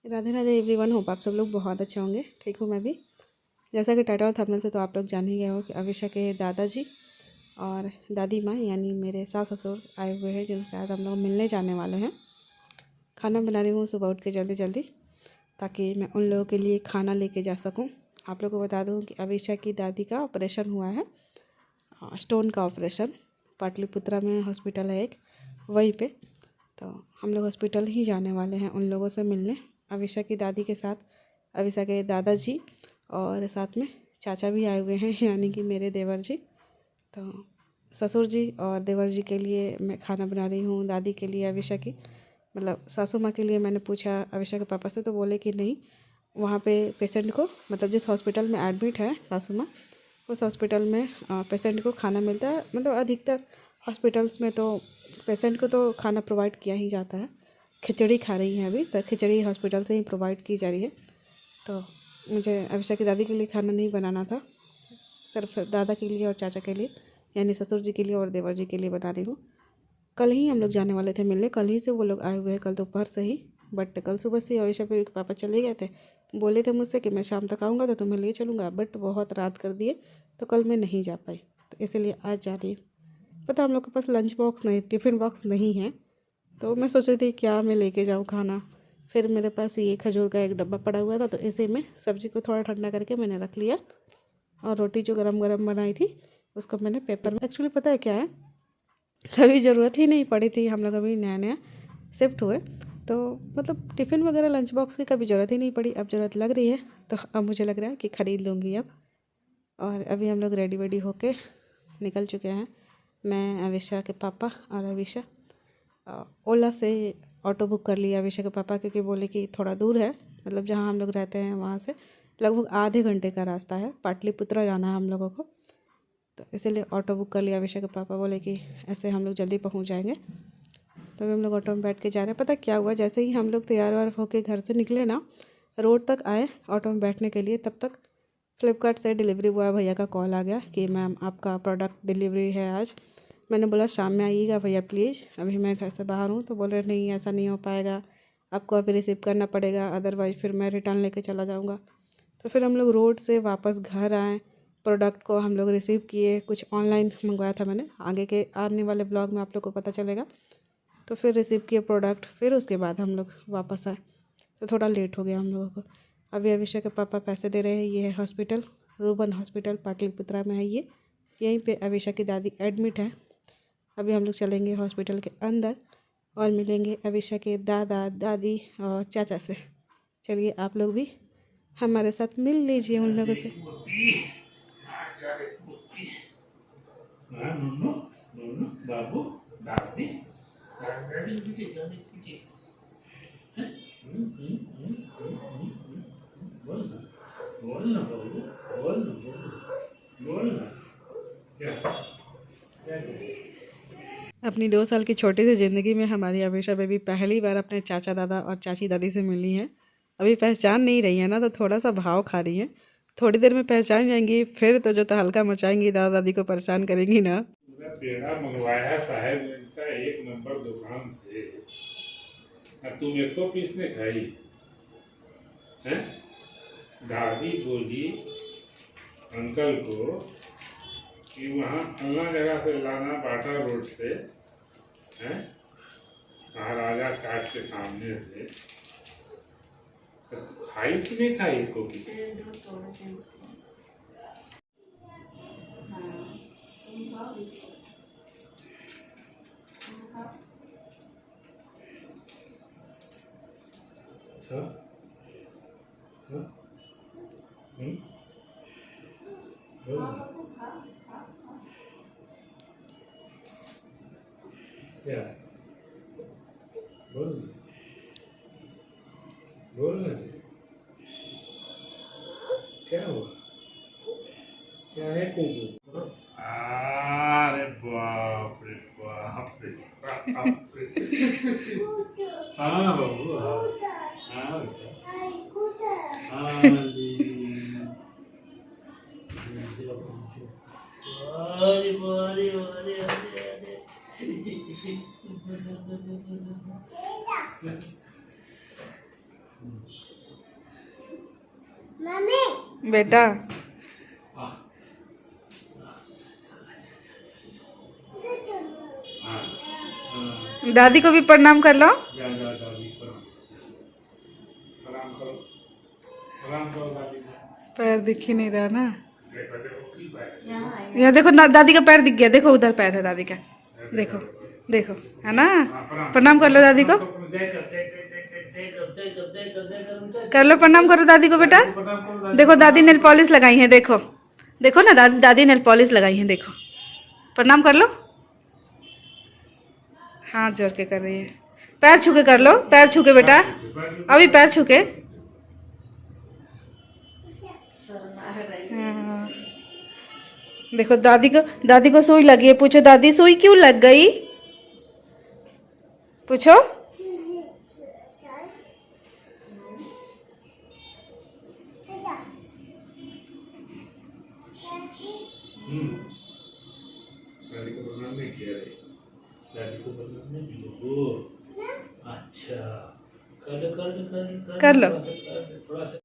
Radhe Radhe everyone, hope आप सब लोग बहुत अच्छे होंगे। ठीक हूँ मैं भी। जैसा कि टाइटल और थंबनेल से तो आप लोग जान ही गए हो कि अविशा के दादाजी और दादी माँ यानी मेरे सास ससुर आए हुए हैं, जिनसे आज हम लोग मिलने जाने वाले हैं। खाना बना रही हूँ सुबह उठ के जल्दी जल्दी, ताकि मैं उन लोगों के लिए खाना लेके जा सकूँ। आप लोगों को बता दूँ कि अविशा की दादी का ऑपरेशन हुआ है, स्टोन का ऑपरेशन। पाटलिपुत्रा में हॉस्पिटल है एक, वहीं पे। तो हम लोग हॉस्पिटल ही जाने वाले हैं उन लोगों से मिलने, अविशा की दादी के साथ, अविशा के दादाजी और साथ में चाचा भी आए हुए हैं यानी कि मेरे देवर जी। तो ससुर जी और देवर जी के लिए मैं खाना बना रही हूँ। दादी के लिए, अविशा की मतलब सासू माँ के लिए मैंने पूछा अविशा के पापा से, तो बोले कि नहीं, वहाँ पे पेशेंट को, मतलब जिस हॉस्पिटल में एडमिट है सासू माँ, उस हॉस्पिटल में पेशेंट को खाना मिलता है। मतलब अधिकतर हॉस्पिटल्स में तो पेशेंट को तो खाना प्रोवाइड किया ही जाता है। खिचड़ी खा रही हैं अभी, तो खिचड़ी हॉस्पिटल से ही प्रोवाइड की जा रही है। तो मुझे अविशा की दादी के लिए खाना नहीं बनाना था, सिर्फ दादा के लिए और चाचा के लिए यानी ससुर जी के लिए और देवर जी के लिए बना रही हूँ। कल ही हम लोग जाने वाले थे मिलने, कल ही से वो लोग आए हुए हैं, कल दोपहर से ही। बट कल सुबह से अविशा पे पापा चले गए थे। बोले थे मुझसे कि मैं शाम तक आऊँगा तो तुम्हें ले चलूँगा, बट बहुत रात कर दिए तो कल मैं नहीं जा पाई, तो इसीलिए आज जा रही हूँ। पता हम लोग के पास लंच बॉक्स नहीं, टिफ़िन बॉक्स नहीं है, तो मैं सोच रही थी क्या मैं लेके जाऊँ खाना। फिर मेरे पास ये खजूर का एक डब्बा पड़ा हुआ था, तो इसी में सब्ज़ी को थोड़ा ठंडा करके मैंने रख लिया। और रोटी जो गरम गरम बनाई थी उसको मैंने पेपर में, एक्चुअली पता है क्या है, कभी ज़रूरत ही नहीं पड़ी थी। हम लोग अभी नया नया शिफ्ट हुए, तो मतलब टिफ़िन वगैरह लंच बॉक्स की कभी ज़रूरत ही नहीं पड़ी। अब ज़रूरत लग रही है, तो अब मुझे लग रहा है कि ख़रीद लूँगी अब। और अभी हम लोग रेडी वेडी होके निकल चुके हैं, मैं, अविशा के पापा और अविशा। ओला से ऑटो बुक कर लिया अविशा के पापा, क्योंकि बोले कि थोड़ा दूर है, मतलब जहाँ हम लोग रहते हैं वहाँ से लगभग आधे घंटे का रास्ता है, पाटलिपुत्रा जाना है हम लोगों को। तो इसीलिए ऑटो बुक कर लिया अविशा के पापा, बोले कि ऐसे हम लोग जल्दी पहुँच जाएंगे। तभी हम लोग ऑटो में बैठ के जा रहे हैं। पता क्या हुआ, जैसे ही हम लोग तैयार वार होकर घर से निकले ना, रोड तक आए ऑटो में बैठने के लिए, तब तक फ्लिपकार्ट से डिलीवरी बॉय भैया का कॉल आ गया कि मैम आपका प्रोडक्ट डिलीवरी है आज। मैंने बोला शाम में आइएगा भैया प्लीज़, अभी मैं घर से बाहर हूँ। तो बोल रहे नहीं, ऐसा नहीं हो पाएगा, आपको अभी रिसीव करना पड़ेगा, अदरवाइज़ फिर मैं रिटर्न लेके चला जाऊँगा। तो फिर हम लोग रोड से वापस घर आए, प्रोडक्ट को हम लोग रिसीव किए। कुछ ऑनलाइन मंगवाया था मैंने, आगे के आने वाले ब्लॉग में आप लोग को पता चलेगा। तो फिर रिसीव किए प्रोडक्ट, फिर उसके बाद हम लोग वापस आए, तो थोड़ा लेट हो गया हम लोगों को। अभी अविशा के पापा पैसे दे रहे हैं। ये है हॉस्पिटल, रूबन हॉस्पिटल पाटलिपुत्रा में है ये, यहीं पे अविशा की दादी एडमिट है। अभी हम लोग चलेंगे हॉस्पिटल के अंदर और मिलेंगे अविशा के दादा दादी और चाचा से। चलिए आप लोग भी हमारे साथ मिल लीजिए उन लोगों से। बाबू दादी बोलना बाबू, बोलना क्या। अपनी 2 साल की छोटी सी ज़िंदगी में हमारी अविशा बेबी पहली बार अपने चाचा दादा और चाची दादी से मिली है। अभी पहचान नहीं रही है ना, तो थोड़ा सा भाव खा रही है। थोड़ी देर में पहचान जाएंगी, फिर तो जो तहलका मचाएंगी, दादा दादी को परेशान करेंगी ना। पेड़ा मंगवाया साहेबगंज का 1 नंबर दुकान से, तुम एक तो पीस ने खाई है। दादी बोली अंकल को कि वहाँ फलना जगह से लाना, बाटा रोड से है, महाराजा काट के सामने से। तो खाई कि नहीं खाई कोकी? क्या बोल बोल ना, क्या हुआ, क्या है कुकू? अरे बाप रे बाप रे बाप रे। हाँ बाबू, हाँ हाँ जी। अरे अरे अरे अरे बेटा दादी को भी प्रणाम कर लो। पैर दिख ही नहीं रहा ना। यहाँ देखो ना, दादी का पैर दिख गया। देखो उधर पैर है दादी का, देखो देखो, है ना। प्रणाम कर लो दादी को, कर लो प्रणाम करो दादी को बेटा। देखो दादी नेल पॉलिश लगाई है, देखो देखो ना, दादी नेल पॉलिश लगाई है, देखो। प्रणाम कर लो, हाथ जोड़ के कर रही है। पैर छू के कर लो, पैर छू के बेटा, अभी पैर छू के। हाँ। देखो दादी को सुई लगी है। पूछो दादी सुई क्यों लग गई, पूछो। अच्छा कर कर लो। थोड़ा सा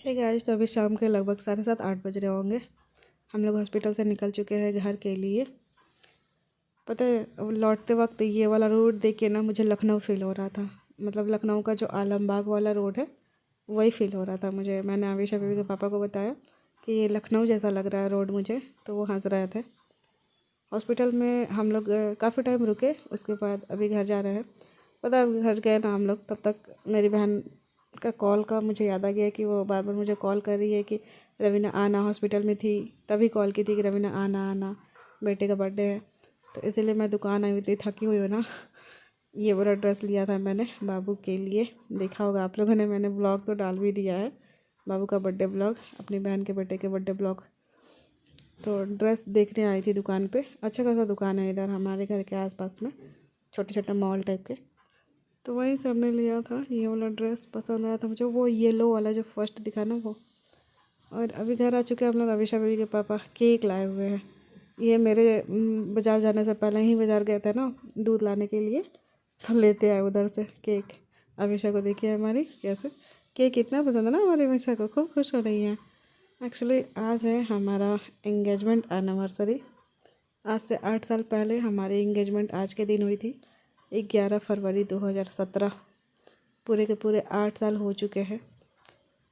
हे गाइस, तो अभी शाम के लगभग 7:30-8 बज रहे होंगे। हम लोग हॉस्पिटल से निकल चुके हैं घर के लिए। पता है, अब लौटते वक्त ये वाला रोड देख के ना मुझे लखनऊ फील हो रहा था। मतलब लखनऊ का जो आलमबाग वाला रोड है वही फील हो रहा था मुझे। मैंने आविशा बेबी के पापा को बताया कि ये लखनऊ जैसा लग रहा है रोड मुझे, तो वो हंस रहे थे। हॉस्पिटल में हम लोग काफ़ी टाइम रुके, उसके बाद अभी घर जा रहे हैं। पता है, घर गए ना हम लोग, तब तक मेरी बहन का कॉल का मुझे याद आ गया कि वो बार बार मुझे कॉल कर रही है कि रवीना आना। हॉस्पिटल में थी तभी कॉल की थी कि रवीना आना आना, बेटे का बर्थडे है। तो इसीलिए मैं दुकान आई हुई थी, थकी हुई हो ना। ये वाला ड्रेस लिया था मैंने बाबू के लिए, देखा होगा आप लोगों ने, मैंने ब्लॉग तो डाल भी दिया है, बाबू का बर्थडे ब्लॉग, अपनी बहन के बेटे के बर्थडे ब्लॉग। तो ड्रेस देखने आई थी दुकान पे। अच्छा खासा दुकान है इधर हमारे घर के आसपास में, छोटे छोटे मॉल टाइप के। तो वहीं से हमने लिया था। ये वाला ड्रेस पसंद आया था मुझे, वो येलो वाला जो फर्स्ट दिखा ना वो। और अभी घर आ चुके हैं हम लोग। अविशा बेबी के पापा केक लाए हुए हैं। ये मेरे बाज़ार जाने से पहले ही बाज़ार गए थे ना दूध लाने के लिए, तो लेते आए उधर से केक। अविशा को देखिए हमारी कैसे केक इतना पसंद है ना हमारी अविशा को, खूब खुश हो रही है। एक्चुअली आज है हमारा एंगेजमेंट एनिवर्सरी। आज से 8 साल पहले हमारी एंगेजमेंट आज के दिन हुई थी, 11 फरवरी 2017। पूरे के पूरे 8 साल हो चुके हैं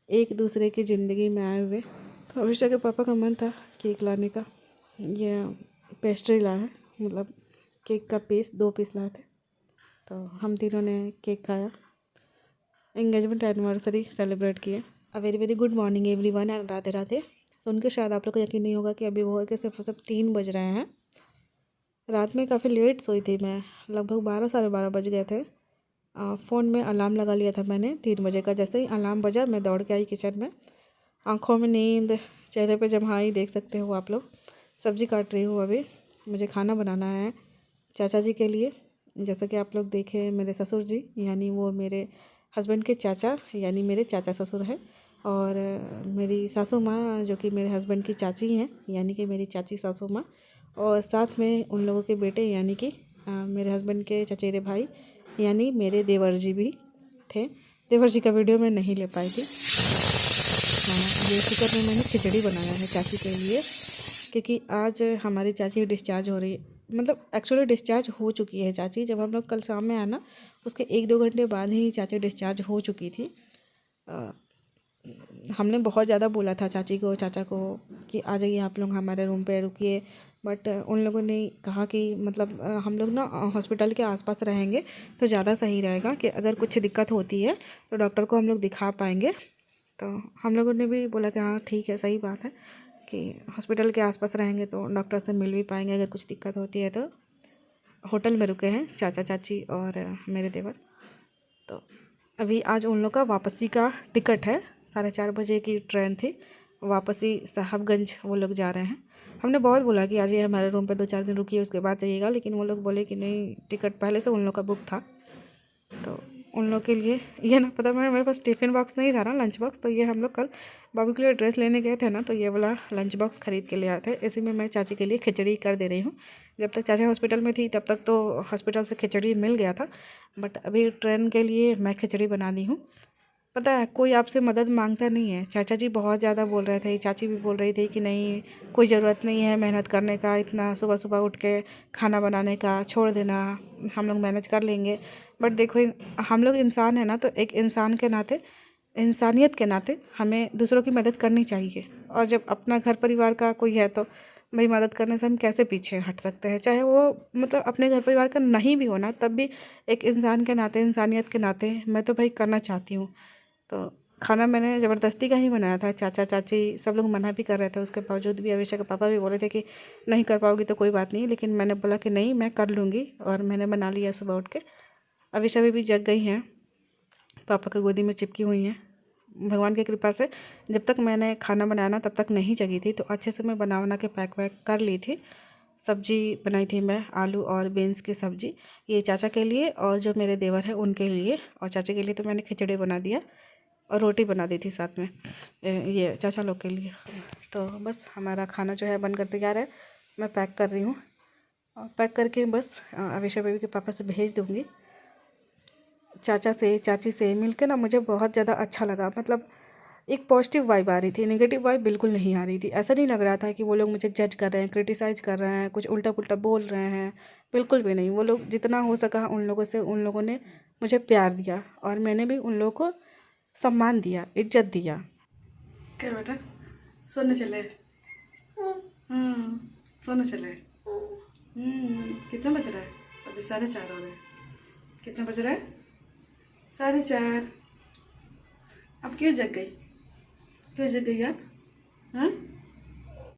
एक दूसरे की ज़िंदगी में आए हुए। तो अविशा के पापा का मन था केक लाने का। ये पेस्ट्री लाए हैं, मतलब केक का पीस 2 पीस लाए थे। तो हम तीनों ने केक खाया, एंगेजमेंट एनिवर्सरी सेलिब्रेट किए। A very very good morning everyone and Radhe Radhe. सुन के शायद आप लोग को यकीन नहीं होगा कि अभी वो के सिर्फ 3 बज रहे हैं। रात में काफ़ी लेट सोई थी मैं, लगभग 12 साढ़े 12 बज गए थे। फ़ोन में अलार्म लगा लिया था मैंने 3 बजे का। जैसे ही अलार्म बजा मैं दौड़ के आई किचन में, आंखों में नींद, चेहरे पे जम्हाई देख सकते हो आप लोग। सब्ज़ी काट रही हूँ अभी, मुझे खाना बनाना है चाचा जी के लिए। जैसा कि आप लोग देखे, मेरे ससुर जी यानी वो मेरे हस्बैंड के चाचा यानी मेरे चाचा ससुर हैं, और मेरी सासू माँ जो कि मेरे हस्बैंड की चाची हैं यानी कि मेरी चाची सासू माँ, और साथ में उन लोगों के बेटे यानी कि मेरे हस्बैंड के चचेरे भाई यानी मेरे देवर जी भी थे। देवर जी का वीडियो मैं नहीं ले पाई थी। ये कुकर में मैंने खिचड़ी बनाया है चाची के लिए, क्योंकि आज हमारी चाची डिस्चार्ज हो रही है। मतलब एक्चुअली डिस्चार्ज हो चुकी है चाची। जब हम लोग कल शाम में आए ना, उसके 1-2 घंटे बाद ही चाची डिस्चार्ज हो चुकी थी। हमने बहुत ज़्यादा बोला था चाची को, चाचा को कि आ जाइए आप लोग हमारे रूम पे रुकिए, बट उन लोगों ने कहा कि मतलब हम लोग ना हॉस्पिटल के आसपास रहेंगे तो ज़्यादा सही रहेगा, कि अगर कुछ दिक्कत होती है तो डॉक्टर को हम लोग दिखा पाएंगे। तो हम लोगों ने भी बोला कि हाँ ठीक है, सही बात है कि हॉस्पिटल के आसपास रहेंगे तो डॉक्टर से मिल भी पाएंगे अगर कुछ दिक्कत होती है। तो होटल में रुके हैं चाचा चाची और मेरे देवर। तो अभी आज उन लोग का वापसी का टिकट है, 4:30 बजे की ट्रेन थी, वापसी साहबगंज वो लोग जा रहे हैं। हमने बहुत बोला कि आज ये हमारे रूम पे 2-4 दिन रुकिए, उसके बाद जाइएगा, लेकिन वो लोग बोले कि नहीं, टिकट पहले से उन लोग का बुक था। तो उन लोग के लिए ये ना पता, मेरे पास टिफ़िन बॉक्स नहीं था ना, लंच बॉक्स, तो ये हम लोग कल बाबू के लिए ड्रेस लेने गए थे ना, तो ये वाला लंच बॉक्स ख़रीद के ले आए थे। इसी में मैं चाची के लिए खिचड़ी कर दे रही हूँ। जब तक चाचा हॉस्पिटल में थी तब तक तो हॉस्पिटल से खिचड़ी मिल गया था, बट अभी ट्रेन के लिए मैं खिचड़ी बना दी हूँ। पता है, कोई आपसे मदद मांगता नहीं है। चाचा जी बहुत ज़्यादा बोल रहे थे, चाची भी बोल रही थी कि नहीं, कोई ज़रूरत नहीं है मेहनत करने का, इतना सुबह सुबह उठ के खाना बनाने का, छोड़ देना, हम लोग मैनेज कर लेंगे। बट देखो, हम लोग इंसान है ना, तो एक इंसान के नाते, इंसानियत के नाते हमें दूसरों की मदद करनी चाहिए। और जब अपना घर परिवार का कोई है तो भाई मदद करने से हम कैसे पीछे हट सकते हैं, चाहे वो मतलब अपने घर परिवार का नहीं भी होना, तब भी एक इंसान के नाते, इंसानियत के नाते मैं तो भाई करना चाहती हूँ। तो खाना मैंने ज़बरदस्ती का ही बनाया था। चाचा चाची सब लोग मना भी कर रहे थे, उसके बावजूद भी अविशा के पापा भी बोले थे कि नहीं कर पाओगी तो कोई बात नहीं, लेकिन मैंने बोला कि नहीं, मैं कर लूँगी, और मैंने बना लिया सुबह उठ के। अविशा भी जग गई हैं, पापा की गोदी में चिपकी हुई हैं। भगवान की कृपा से जब तक मैंने खाना बनाना तब तक नहीं जगी थी, तो अच्छे से मैं बना के पैक वैक कर ली थी। सब्जी बनाई थी मैं, आलू और बीन्स की सब्ज़ी, ये चाचा के लिए और जो मेरे देवर हैं उनके लिए, और चाचा के लिए तो मैंने खिचड़ी बना दिया और रोटी बना दी थी साथ में, ये चाचा लोग के लिए। तो बस हमारा खाना जो है बनकर तैयार है, मैं पैक कर रही हूँ, और पैक करके बस अविशा बेबी के पापा से भेज दूँगी। चाचा से चाची से मिल के ना मुझे बहुत ज़्यादा अच्छा लगा। मतलब एक पॉजिटिव वाइब आ रही थी, नेगेटिव वाइब बिल्कुल नहीं आ रही थी। ऐसा नहीं लग रहा था कि वो लोग मुझे जज कर रहे हैं, क्रिटिसाइज़ कर रहे हैं, कुछ उल्टा पुल्टा बोल रहे हैं, बिल्कुल भी नहीं। वो लोग जितना हो सका उन लोगों से, उन लोगों ने मुझे प्यार दिया, और मैंने भी उन लोगों को सम्मान दिया, इज्जत दिया। क्या बेटा, सोने चले? सोने चले। कितना बज रहा है? अभी 4:30 हो रहे हैं। कितना बज रहा है? 4:30। अब क्यों जग गई? क्यों जग गई आप? हाँ?